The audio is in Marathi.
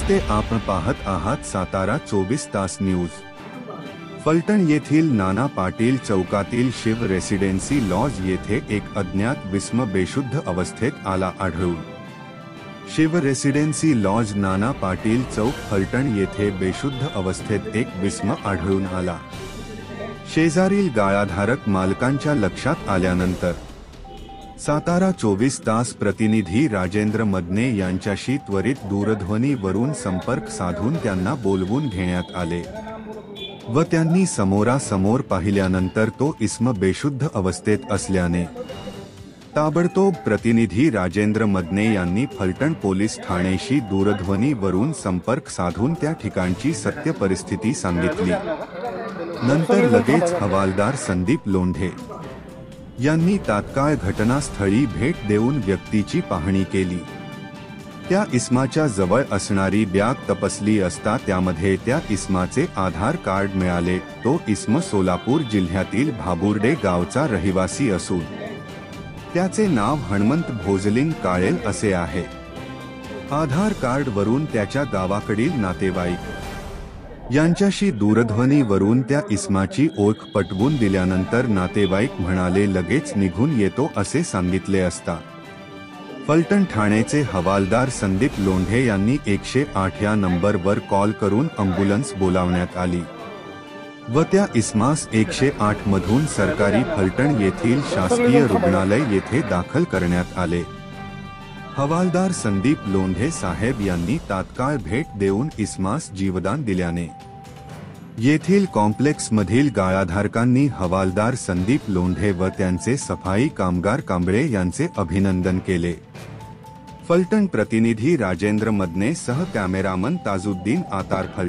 नमस्ते, आपण पाहत आहात सातारा 24 तास न्यूज। फलटण येथील नाना पाटील चौकातील शिव रेसिडेन्सी लॉज येथे एक अज्ञात विस्म बेशुद्ध अवस्थेत आला आढळून। शिव रेसिडेन्सी लॉज नाना पाटील चौक फलटण येथे बेशुद्ध अवस्थेत एक विस्म आढळून आला। शेजारील गाळाधारक मालकांच्या लक्षात आल्यानंतर सातारा 24 तास प्रतिनिधी राजेंद्र मदने यांच्याशी त्वरित दूरध्वनीवरून संपर्क साधून त्यांना बोलवून घेण्यात आले व त्यांनी समोरासमोर पाहिल्यानंतर तो इसम बेशुद्ध अवस्थेत असल्याने ताबडतोब प्रतिनिधी राजेंद्र मदने यांनी फलटण पोलीस ठाणेशी दूरध्वनीवरून संपर्क साधून त्या ठिकाणची सत्य परिस्थिती सांगितली। नंतर लगेच हवालदार संदीप लोंढे यांनी तात्काळ घटनास्थळी भेट देऊन व्यक्तीची पाहणी केली। त्या इसमाच्या जवळ असणारी बॅग तपासली असता त्यामध्ये त्या इसमाचे आधार कार्ड मिळाले। तो इसम सोलापूर जिल्ह्यातील भाबुर्डे गावचा रहिवासी असून त्याचे नाव हनुमंत भोजलिंग काळेल असे आहे। आधार कार्ड वरून त्याच्या गावाकडील नातेवाईक यांच्याशी दूरध्वनीवरून त्या इसमाची ओळख पटवून दिल्यानंतर नातेवाईक म्हणाले लगेच निघून येतो असे सांगितले असता फलटण ठाण्याचे हवालदार संदीप लोंढे यांनी 108 या नंबरवर कॉल करून ॲम्ब्युलन्स बोलावण्यात आली व त्या इसमास 108 मधून सरकारी फलटण येथील शासकीय रुग्णालय येथे दाखल करण्यात आले। हवालदार संदीप लोंढे साहेब यांनी तात्काळ भेट देऊन इसमास जीवदान दिल्याने येथील कॉम्प्लेक्स मधील गाळाधारकांनी हवालदार संदीप लोंढे व त्यांचे सफाई कामगार कांबळे यांचे अभिनंदन केले। फलटण प्रतिनिधी राजेंद्र मदने सह कॅमेरामन ताजुद्दीन आतार।